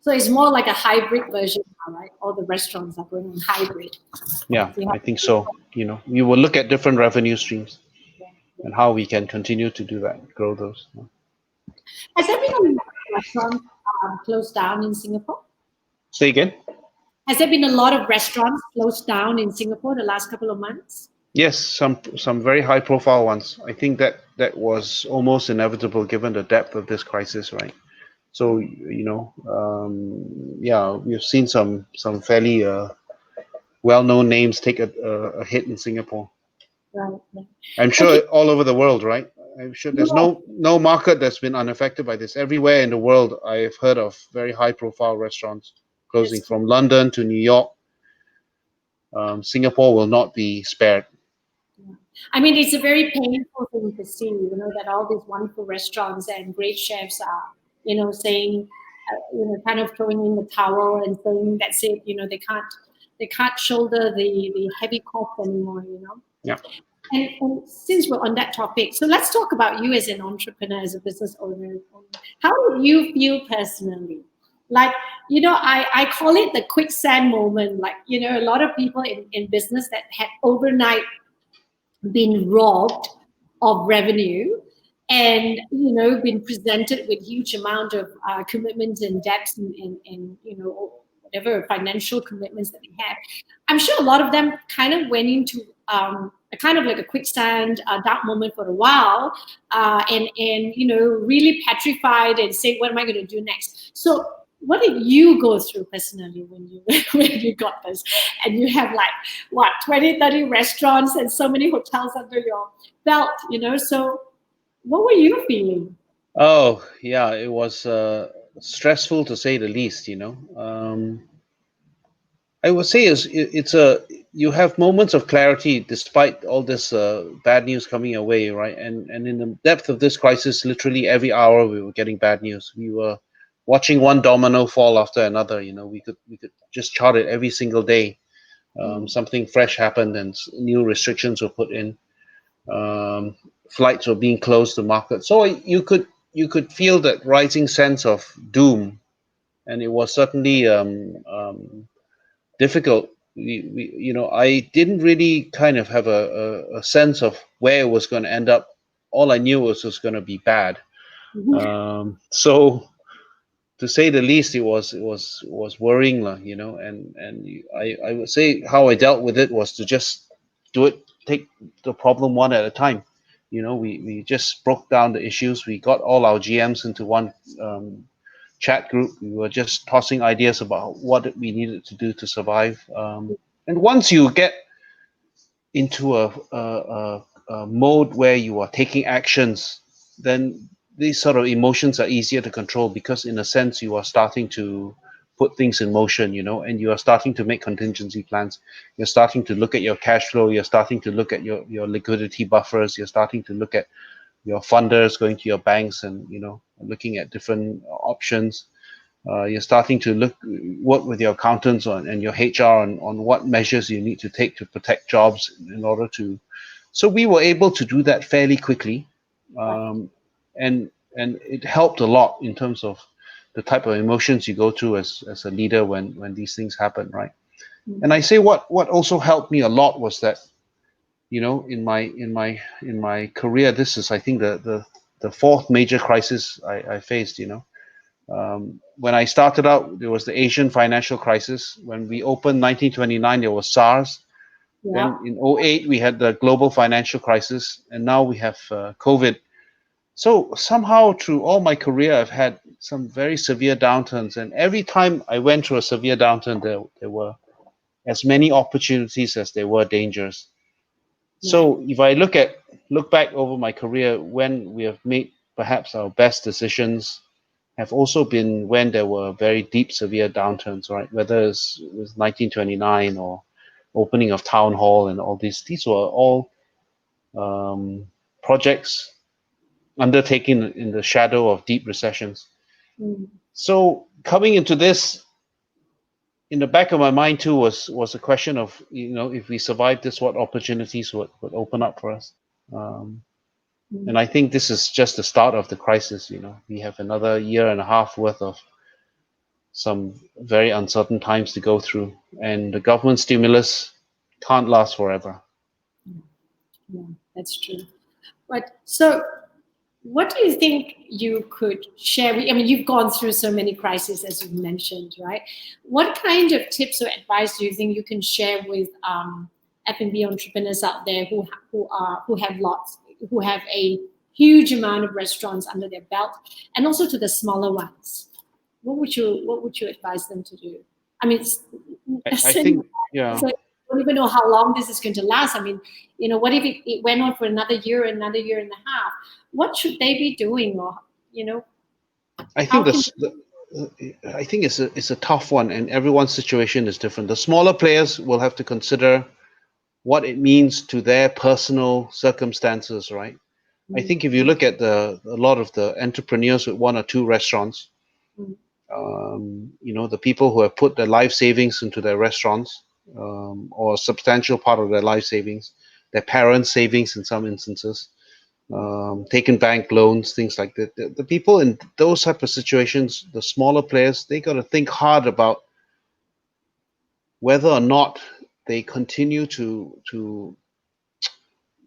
So it's more like a hybrid version now, right? All the restaurants are going on hybrid. Yeah, I think so. We will look at different revenue streams and how we can continue to do that, grow those. Has there been a lot of restaurants closed down in Singapore? Say again? Has there been a lot of restaurants closed down in Singapore the last couple of months? Yes, some very high profile ones. I think that was almost inevitable given the depth of this crisis, right? So yeah, we've seen some fairly well-known names take a hit in Singapore. Right. I'm sure all over the world, right? I'm sure there's no market that's been unaffected by this. Everywhere in the world, I've heard of very high-profile restaurants closing, from London to New York. Singapore will not be spared. I mean, it's a very painful thing to see, that all these wonderful restaurants and great chefs are, saying, kind of throwing in the towel and saying that's it. They can't shoulder the heavy cost anymore. Yeah. And since we're on that topic, so let's talk about you as an entrepreneur, as a business owner. How do you feel personally? Like, I call it the quicksand moment. Like, a lot of people in business that had overnight been robbed of revenue and been presented with huge amount of commitments and debts and whatever financial commitments that they have. I'm sure a lot of them kind of went into a kind of like a quicksand dark moment for a while, and really petrified and say, what am I going to do next? So what did you go through personally when you got this, and you have 20, 30 restaurants and so many hotels under your belt, so what were you feeling? Oh yeah, it was stressful to say the least. I would say you have moments of clarity despite all this bad news coming your way, right? And in the depth of this crisis, literally every hour we were getting bad news. We were watching one domino fall after another. We could just chart it every single day. Something fresh happened and new restrictions were put in. Flights were being closed to market. So you could feel that rising sense of doom, and it was certainly difficult. I didn't really kind of have a sense of where it was going to end up. All I knew was it was going to be bad. So to say the least, it was worrying, and I would say how I dealt with it was to just take the problem one at a time. We just broke down the issues. We got all our GMs into one chat group. We were just tossing ideas about what we needed to do to survive. And once you get into a mode where you are taking actions, then these sort of emotions are easier to control, because in a sense you are starting to put things in motion, and you are starting to make contingency plans. You're starting to look at your cash flow. You're starting to look at your liquidity buffers. You're starting to look at your funders, going to your banks and looking at different options. You're starting to work with your accountants and your HR on what measures you need to take to protect jobs in order to. So we were able to do that fairly quickly, and it helped a lot in terms of the type of emotions you go through as a leader when these things happen, right? And I say what also helped me a lot was that in my career, this is, I think, the fourth major crisis I faced. When I started out, there was the Asian financial crisis. When we opened 1929, there was SARS. Yeah. Then in '08, we had the global financial crisis, and now we have COVID. So somehow through all my career, I've had some very severe downturns, and every time I went through a severe downturn, there were as many opportunities as there were dangers. Yeah. So if I look back over my career, when we have made perhaps our best decisions, have also been when there were very deep, severe downturns, right? Whether it was 1929 or opening of town hall and all these were all projects undertaken in the shadow of deep recessions. Mm. So coming into this, in the back of my mind too was a question of, if we survive this, what opportunities would open up for us. Um, and I think this is just the start of the crisis. We have another year and a half worth of some very uncertain times to go through, and the government stimulus can't last forever. Yeah, that's true. But so, what do you think you could share? I mean, you've gone through so many crises, as you mentioned, right? What kind of tips or advice do you think you can share with F&B entrepreneurs out there who have a huge amount of restaurants under their belt, and also to the smaller ones? What would you advise them to do? I mean, I think, yeah. so I don't even know how long this is going to last. I mean, what if it went on for another year and a half? What should they be doing, or I how think can? I think it's a tough one, and everyone's situation is different. The smaller players will have to consider what it means to their personal circumstances, right? I Mm, think if you look at a lot of the entrepreneurs with one or two restaurants, mm, the people who have put their life savings into their restaurants, or a substantial part of their life savings, their parents' savings in some instances, taken bank loans, things like that. The people in those type of situations, the smaller players, they got to think hard about whether or not they continue to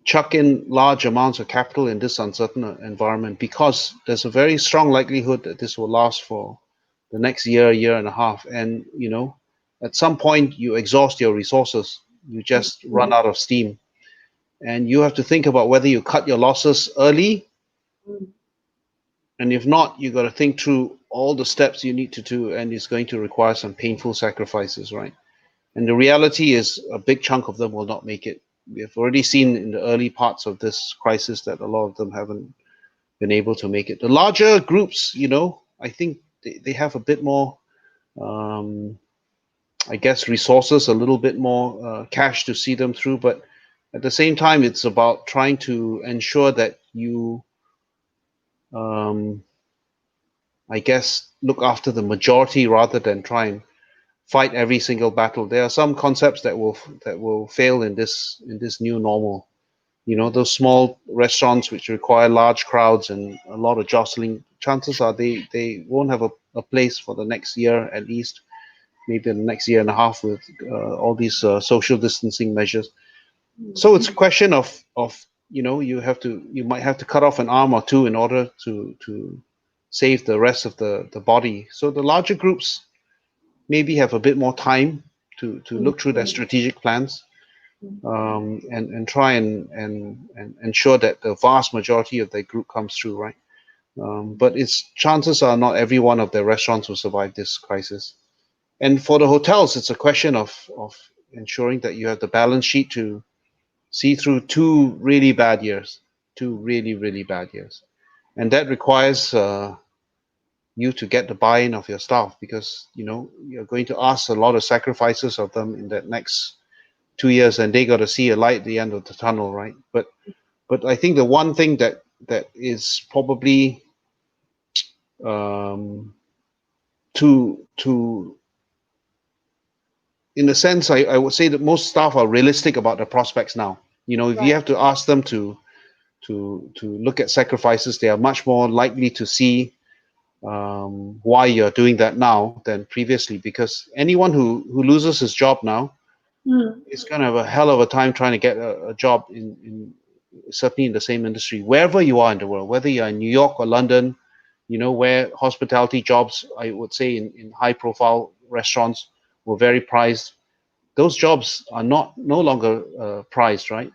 chuck in large amounts of capital in this uncertain environment, because there's a very strong likelihood that this will last for the next year and a half. And, at some point you exhaust your resources, you just run out of steam. And you have to think about whether you cut your losses early. mm, And if not, you got to think through all the steps you need to do, and it's going to require some painful sacrifices, right? And the reality is, a big chunk of them will not make it. We have already seen in the early parts of this crisis that a lot of them haven't been able to make it. The larger groups, I think they have a bit more, I guess, resources, a little bit more cash to see them through. But at the same time, it's about trying to ensure that you, I guess, look after the majority rather than try and fight every single battle. There are some concepts that will fail in this new normal. Those small restaurants which require large crowds and a lot of jostling, chances are they won't have a place for the next year, at least, maybe the next year and a half, with all these social distancing measures. So it's a question of you might have to cut off an arm or two in order to save the rest of the body. So the larger groups maybe have a bit more time to mm, look through their strategic plans, and try and ensure that the vast majority of their group comes through, right? But it's chances are not every one of their restaurants will survive this crisis. And for the hotels, it's a question of ensuring that you have the balance sheet to see through two really, really bad years. And that requires you to get the buy-in of your staff, because you're going to ask a lot of sacrifices of them in that next 2 years, and they got to see a light at the end of the tunnel, right? But I think the one thing that is probably um, to in a sense, I would say that most staff are realistic about the prospects now. If you right. have to ask them to look at sacrifices, they are much more likely to see why you're doing that now than previously. Because anyone who loses his job now Mm. is going to have a hell of a time trying to get a job in certainly in the same industry, wherever you are in the world, whether you're in New York or London, where hospitality jobs, I would say in high profile restaurants were very prized. Those jobs are no longer prized, right?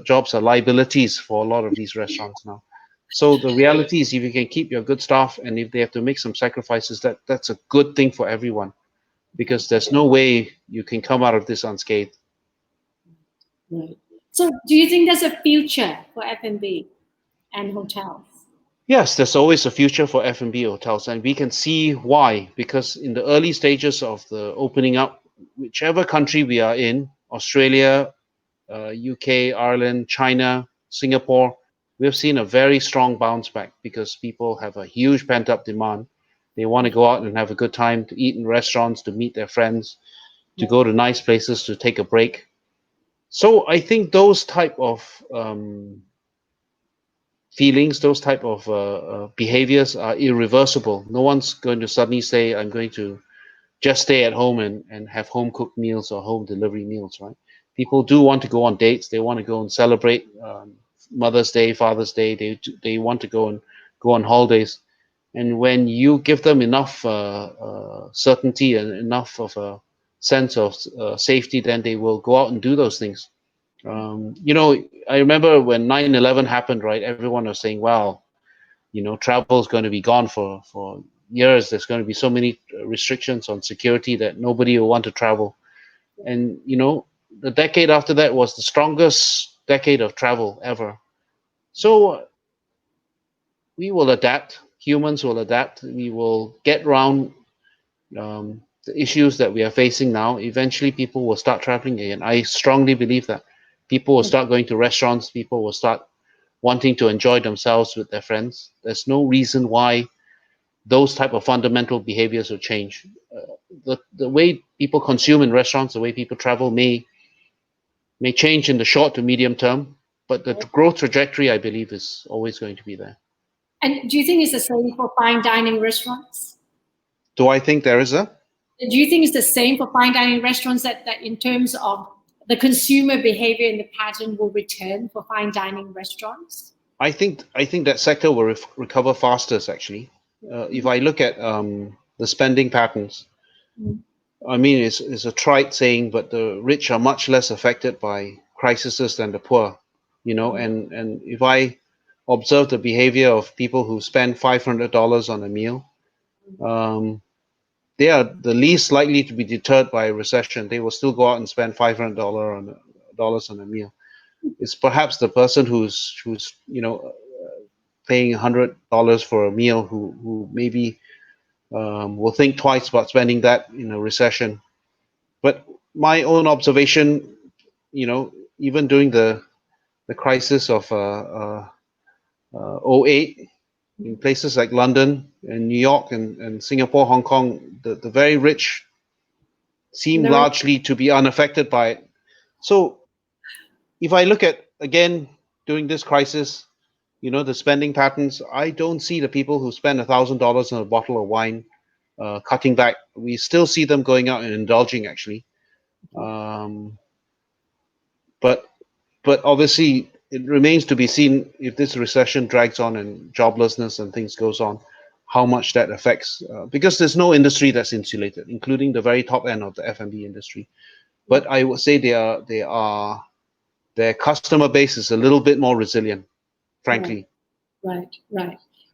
Jobs are liabilities for a lot of these restaurants now. So the reality is, if you can keep your good staff, and if they have to make some sacrifices, that's a good thing for everyone, because there's no way you can come out of this unscathed. Right. So, do you think there's a future for F&B and hotels? Yes, there's always a future for F&B hotels, and we can see why. Because in the early stages of the opening up, whichever country we are in, Australia, UK, Ireland, China, Singapore, we have seen a very strong bounce back because people have a huge pent up demand. They want to go out and have a good time, to eat in restaurants, to meet their friends, to go to nice places, to take a break. So I think those type of feelings, those type of behaviors are irreversible. No one's going to suddenly say, I'm going to just stay at home and have home cooked meals or home delivery meals, right? People do want to go on dates. They want to go and celebrate Mother's Day, Father's Day. They want to go on holidays. And when you give them enough certainty and enough of a sense of safety, then they will go out and do those things. I remember when 9/11 happened, right? Everyone was saying, well, travel is going to be gone for years. There's going to be so many restrictions on security that nobody will want to travel. And, the decade after that was the strongest decade of travel ever. So we will adapt. Humans will adapt. We will get around the issues that we are facing now. Eventually, people will start traveling again. I strongly believe that people will start going to restaurants. People will start wanting to enjoy themselves with their friends. There's no reason why those type of fundamental behaviors will change. The way people consume in restaurants, the way people travel may change in the short to medium term, but the growth trajectory, I believe, is always going to be there. And do you think it's the same for fine dining restaurants? Do I think there is a? Do you think it's the same for fine dining restaurants that in terms of the consumer behavior and the pattern will return for fine dining restaurants? I think that sector will recover fastest, actually. If I look at the spending patterns, Mm. I mean, it's a trite saying, but the rich are much less affected by crises than the poor, and if I observe the behavior of people who spend $500 on a meal, um, they are the least likely to be deterred by a recession. They will still go out and spend $500 on a meal. It's perhaps the person who's paying $100 for a meal who maybe will think twice about spending that in a recession. But my own observation, even during the crisis of '08, in places like London and New York and Singapore, Hong Kong, the very rich seem Very, largely to be unaffected by it. So if I look at, again, during this crisis, the spending patterns, I don't see the people who spend $1,000 on a bottle of wine cutting back. We still see them going out and indulging, actually. Um, but but obviously, it remains to be seen, if this recession drags on and joblessness and things goes on, how much that affects. Because there's no industry that's insulated, including the very top end of the F&B industry. But I would say their customer base is a little bit more resilient, right, frankly. right.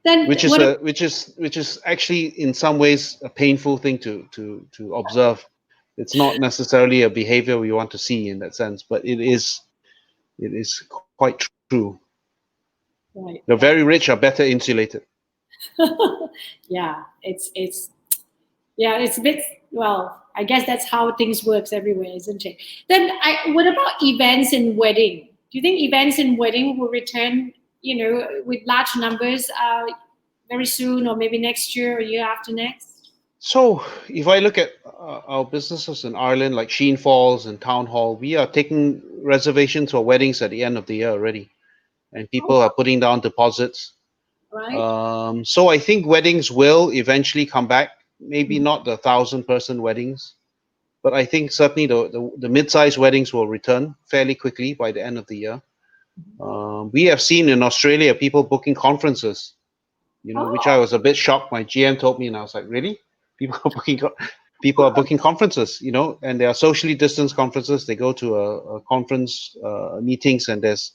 Then Which is what? which is actually in some ways a painful thing to observe. It's not necessarily a behavior we want to see in that sense, but it is quite true. Right, The right. very rich are better insulated. Yeah, it's a bit, well, I guess that's how things works everywhere, isn't it? Then what about events and wedding? Do you think events and wedding will return, with large numbers very soon, or maybe next year or year after next? So if I look at our businesses in Ireland, like Sheen Falls and Town Hall, we are taking reservations for weddings at the end of the year already, and Oh, people are putting down deposits. right. So I think weddings will eventually come back. Maybe not the 1,000-person weddings, but I think certainly the mid-sized weddings will return fairly quickly by the end of the year. We have seen in Australia people booking conferences, which I Oh, was a bit shocked. My GM told me, and I was like, really? People are booking conferences, and they are socially distanced conferences. They go to a conference meetings, and there's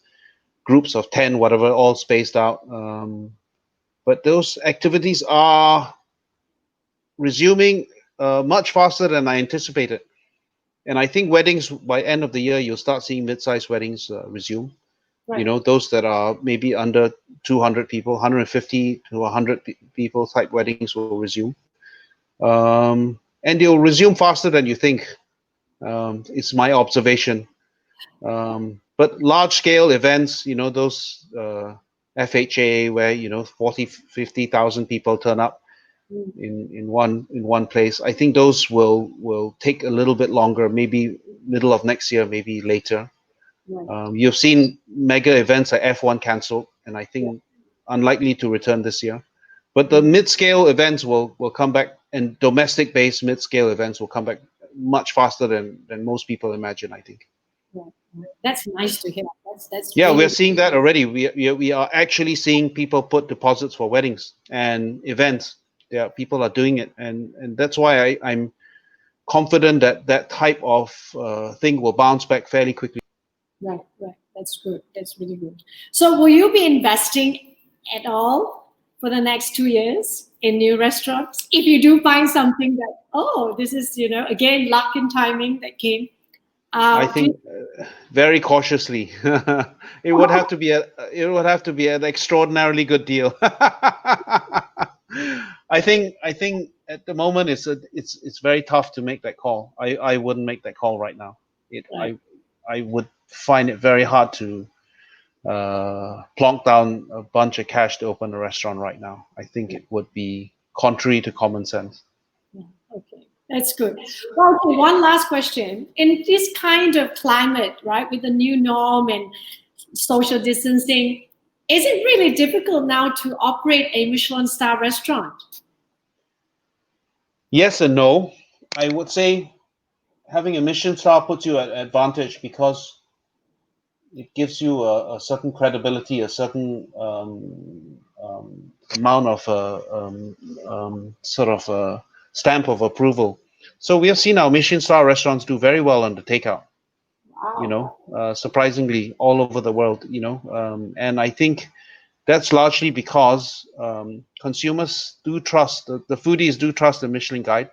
groups of 10, whatever, all spaced out. But those activities are resuming much faster than I anticipated. And I think weddings by end of the year, you'll start seeing mid-sized weddings resume. right. Those that are maybe under 200 people, 150 to 100 people type weddings will resume. And they'll resume faster than you think. It's my observation. But large scale events, those FHA where 40, 50,000 people turn up Mm, in one place. I think those will take a little bit longer, maybe middle of next year, maybe later. right. You've seen mega events like F1 cancelled, and I Yeah. think unlikely to return this year. But the Mm, mid-scale events will come back, and domestic-based mid-scale events will come back much faster than most people imagine, I think. yeah. That's nice to hear. That's Yeah, we're really seeing that already. We are actually seeing people put deposits for weddings and events. Yeah, people are doing it, and that's why I'm confident that that type of thing will bounce back fairly quickly. right. Right. That's good. That's really good. So, will you be investing at all for the next 2 years in new restaurants? If you do find something that, oh, this is again luck and timing that came. I Do you, think very cautiously. It would have to be an extraordinarily good deal. I think at the moment it's very tough to make that call. I wouldn't make that call right now. It right. I would find it very hard to plonk down a bunch of cash to open a restaurant right now. I think it would be contrary to common sense. Yeah, okay, that's good. Well, okay, one last question. In this kind of climate, right, with the new norm and social distancing, is it really difficult now to operate a Michelin star restaurant? Yes and no. I would say having a Michelin star puts you at advantage because it gives you a certain credibility, a certain amount of sort of stamp of approval. So we have seen our Michelin star restaurants do very well on the takeout. Wow. Surprisingly, all over the world. And I think that's largely because consumers do trust the foodies do trust the Michelin Guide,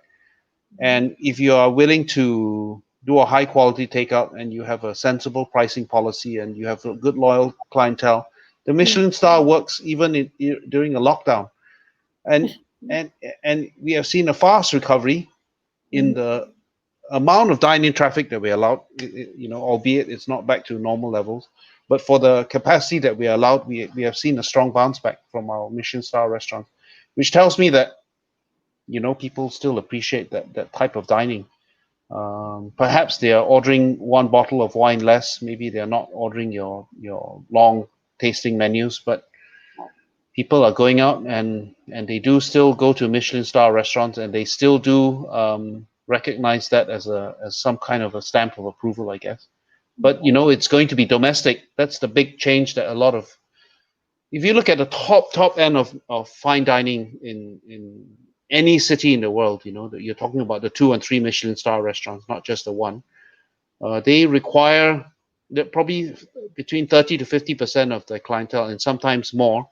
and if you are willing to do a high quality takeout and you have a sensible pricing policy and you have a good loyal clientele, the Mm, Michelin star works even during a lockdown. And and and we have seen a fast recovery in mhm, the amount of dining traffic that we allowed. Albeit it's not back to normal levels, but for the capacity that we allowed, we have seen a strong bounce back from our Michelin star restaurants, which tells me that people still appreciate that type of dining. Perhaps they are ordering one bottle of wine less. Maybe they're not ordering your long tasting menus, but people are going out and they do still go to Michelin star restaurants, and they still do recognize that as some kind of a stamp of approval, I guess. But it's going to be domestic. That's the big change that a lot of, if you look at the top end of fine dining in any city in the world, that you're talking about the 2 and 3 Michelin star restaurants, not just the one. They require that probably between 30 to 50% of the clientele, and sometimes more,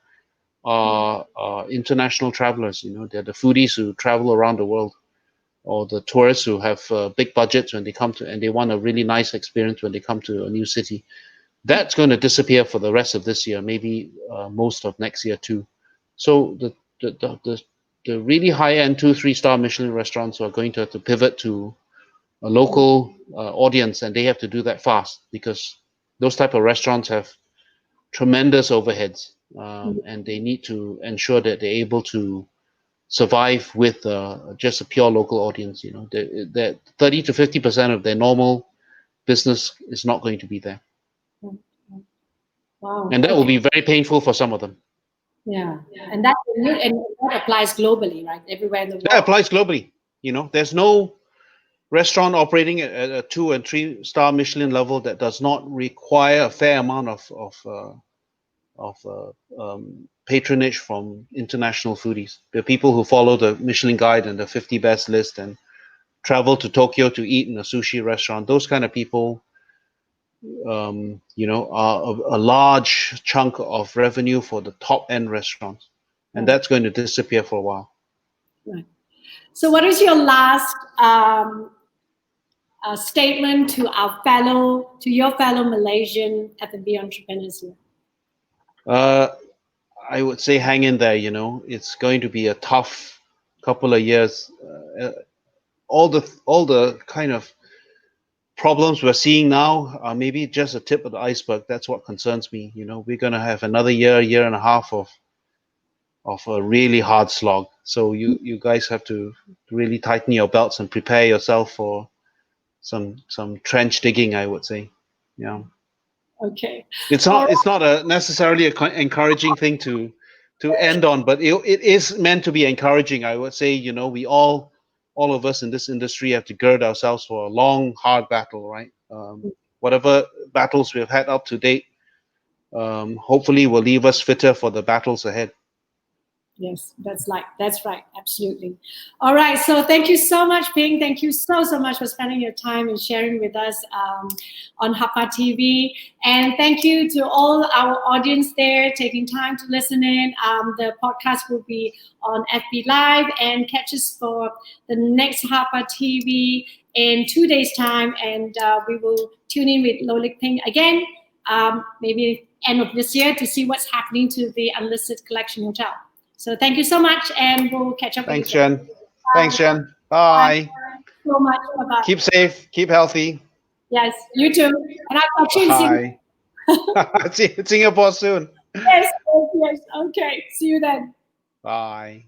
are international travelers. They're the foodies who travel around the world, or the tourists who have big budgets when they come to, and they want a really nice experience when they come to a new city. That's going to disappear for the rest of this year, maybe most of next year too. So the really high end 2-3 star Michelin restaurants are going to have to pivot to a local audience, and they have to do that fast because those type of restaurants have tremendous overheads, mhm, and they need to ensure that they're able to survive with just a pure local audience. That 30 to 50% of their normal business is not going to be there, mhm. Wow. and that will Okay. be very painful for some of them. Yeah. And that applies globally, right? Everywhere in the That world. applies globally. There's no restaurant operating at a 2 and 3 star Michelin level that does not require a fair amount of patronage from international foodies. The people who follow the Michelin Guide and the 50 best list and travel to Tokyo to eat in a sushi restaurant. Those kind of people, are a large chunk of revenue for the top end restaurants, and that's going to disappear for a while. Right. So, what is your last statement to your fellow Malaysian F&B entrepreneurs here? I would say hang in there. It's going to be a tough couple of years. All the kind of problems we're seeing now are maybe just a tip of the iceberg. That's what concerns me. We're going to have another year and a half of a really hard slog. So you guys have to really tighten your belts and prepare yourself for some trench digging, I would say. Yeah. Okay. It's not necessarily an encouraging thing to end on, but it is meant to be encouraging. I would say, we all of us in this industry have to gird ourselves for a long, hard battle, right? Whatever battles we've had up to date, hopefully will leave us fitter for the battles ahead. Yes, that's right. Absolutely. All right. So thank you so much, Peng. Thank you so much for spending your time and sharing with us on HAPA TV. And thank you to all our audience there taking time to listen in. The podcast will be on FB Live, and catch us for the next HAPA TV in 2 days' time. And we will tune in with Loh Lik Peng again, maybe end of this year, to see what's happening to the Unlisted Collection Hotel. So thank you so much, and we'll catch up. Thanks, Jen. Thanks, Jen. Bye. Thanks so much. Bye-bye. Keep safe. Keep healthy. Yes, you too. And I'll catch you in Singapore. See Singapore soon. Yes. Okay. See you then. Bye.